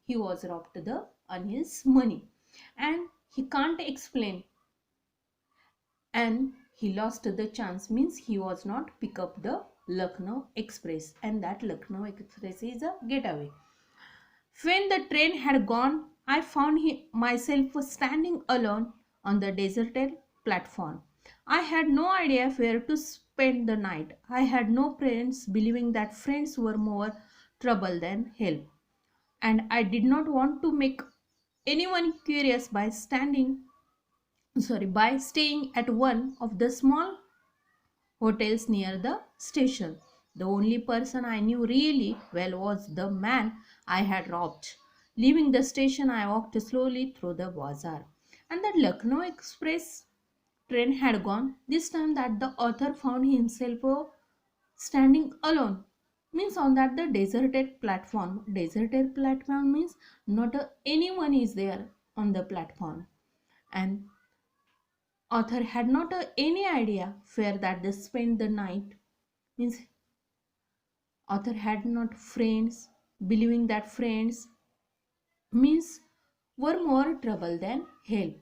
he was robbed the Anil's money, and he can't explain, and he lost the chance, means he was not pick up the Lucknow Express, and that Lucknow Express is a getaway. When the train had gone, I found myself standing alone on the deserted platform. I had no idea where to spend the night. I had no friends, believing that friends were more trouble than help. And I did not want to make anyone curious by staying at one of the small hotels near the station. The only person I knew really well was the man I had robbed. Leaving the station, I walked slowly through the bazaar. And the Lucknow Express train had gone. This time that the author found himself standing alone. Means on that the deserted platform. Deserted platform means not anyone is there on the platform. And author had not any idea where that they spent the night, means author had not friends, believing that friends means were more trouble than help,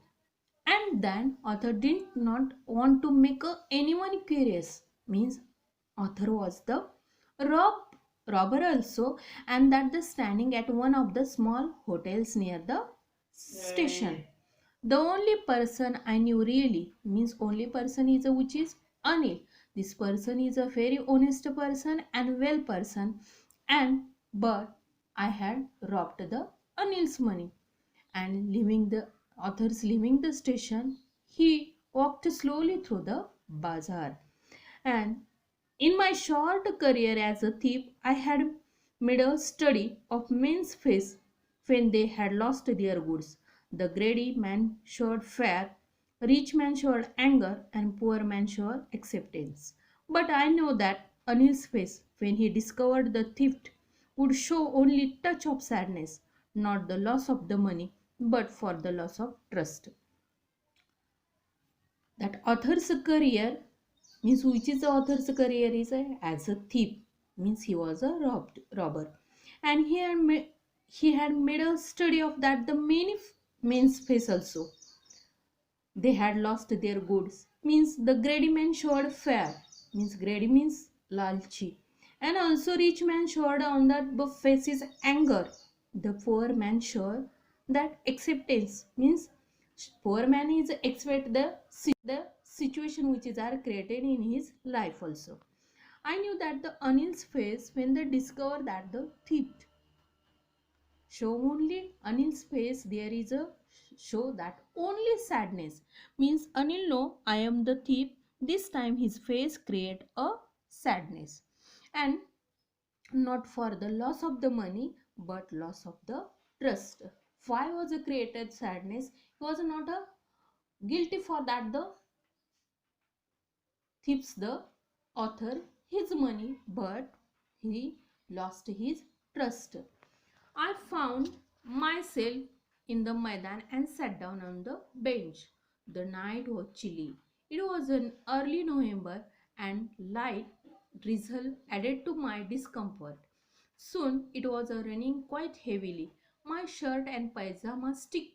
and then author did not want to make anyone curious, means author was the rob robber also, and that the standing at one of the small hotels near the station. The only person I knew really, means only person is which is Anil. This person is a very honest person and well person, and but I had robbed the Anil's money, and leaving the authors leaving the station, he walked slowly through the bazaar. And in my short career as a thief, I had made a study of men's face when they had lost their goods. The greedy man showed fear, rich man showed anger, and poor man showed acceptance. But I know that Anil's face, when he discovered the theft, would show only touch of sadness, not the loss of the money, but for the loss of trust. That author's career, means which is the author's career is as a thief, means he was a robber, and he had made a study of that the many men's face also. They had lost their goods, means the greedy man showed fear, means greedy means lalchi, and also rich man showed on that face is anger. The poor man showed that acceptance, means poor man is expect the situation which is are created in his life also. I knew that the Anil's face when they discovered that the thief show only Anil's face, there is a show that only sadness, means Anil know I am the thief. This time his face create a sadness, and not for the loss of the money but loss of the trust. Why was a created sadness? He was not a guilty for that the thieves the author his money, but he lost his trust. I found myself in the Maidan and sat down on the bench. The night was chilly. It was an early November, and light drizzle added to my discomfort. Soon it was raining quite heavily. My shirt and pajama stick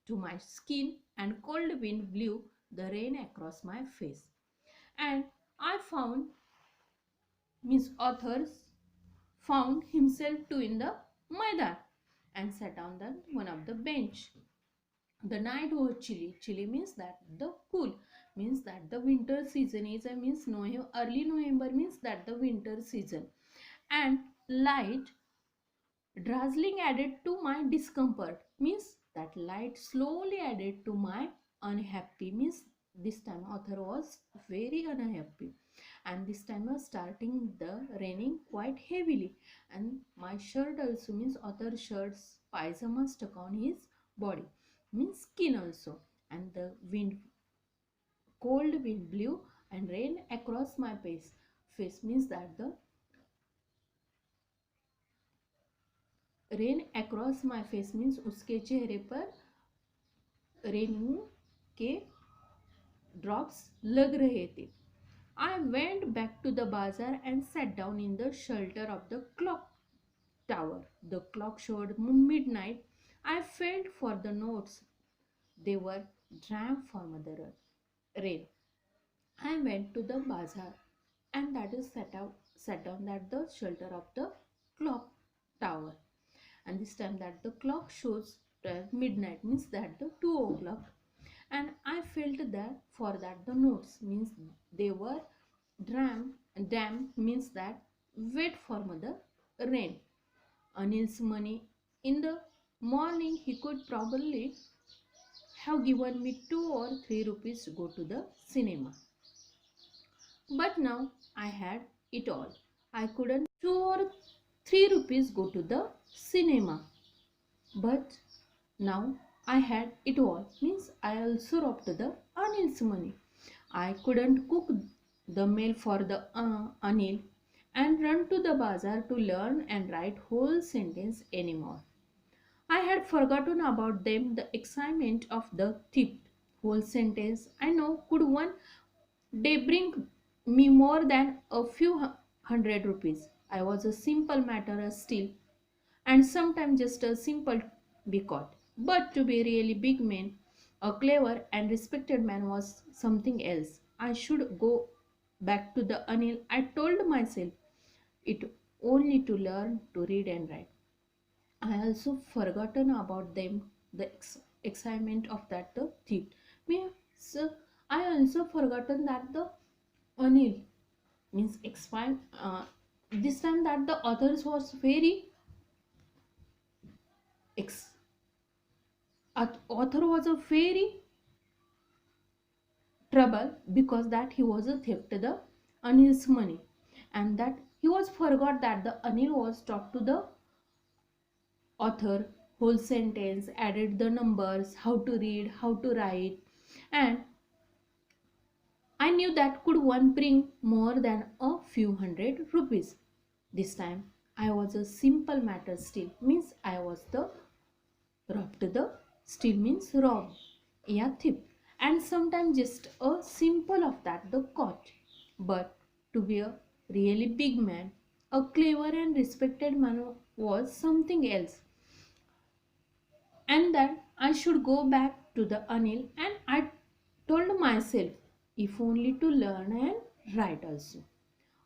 to my skin, and cold wind blew the rain across my face. And I found, means authors found himself too in the Maidan and sat on the one of the bench. The night was chilly. Chilly means that the cool, means that the winter season is means early November means that the winter season, and light drizzling added to my discomfort, means that light slowly added to my unhappy, means this time author was very unhappy, and this time was starting the raining quite heavily, and my shirt also, means author shirt's pajama stuck on his body, means skin also, and the cold wind blew and rain across my face means that the rain across my face means उसके चेहरे पर rain के drops लग रहे थे. I went back to the bazaar and sat down in the shelter of the clock. tower. The clock showed midnight. I felt for the notes. They were drawn for mother rain. I went to the bazaar and that is sat down at the shelter of the clock tower. And this time that the clock shows midnight means that the 2 o'clock. And I felt that for that the notes means they were dam means that wait for mother rain. Anil's money in the morning he could probably have given me 2 or 3 rupees to go to the cinema. But now I had it all. I couldn't 2 or 3 rupees go to the cinema. But now I had it all. Means I also robbed the Anil's money. I couldn't cook the meal for the Anil and run to the bazaar to learn and write whole sentence anymore. I had forgotten about them the excitement of the thief. Whole sentence I know could one day bring me more than a few hundred rupees. I was a simple matter as still and sometimes just a simple be caught. But to be really big man, a clever and respected man was something else. I should go back to the Anil. I told myself it only to learn to read and write. I also forgotten about them, the excitement of that the thief. Means I also forgotten that the Anil means expand. This time that the authors was very ex. Author was a very trouble because that he was a theft the Anil's money, and that he was forgot that the Anil was talked to the author whole sentence, added the numbers, how to read, how to write, and I knew that could one bring more than a few hundred rupees. This time I was a simple matter still means I was the robbed the still means rob. Yeah, thief. And sometimes just a simple of that the caught. But to be a really big man, a clever and respected man was something else. And that I should go back to the Anil and I told myself if only to learn and write also.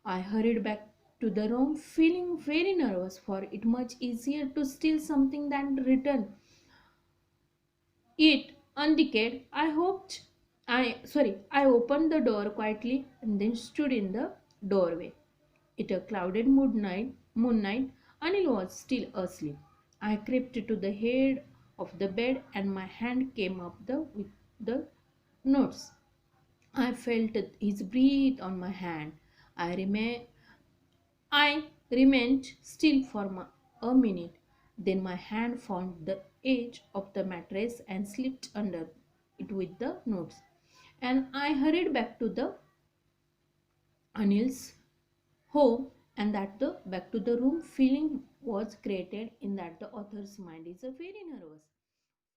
I hurried back to the room feeling very nervous for it much easier to steal something than return it undecayed. I opened the door quietly and then stood in the doorway. It a clouded moonnight, Anil was still asleep. I crept to the head of the bed and my hand came up with the notes. I felt his breath on my hand. I remained still for a minute. Then my hand found the edge of the mattress and slipped under it with the notes. And I hurried back to the Anil's home and that the back to the room feeling was created in that the author's mind is a very nervous.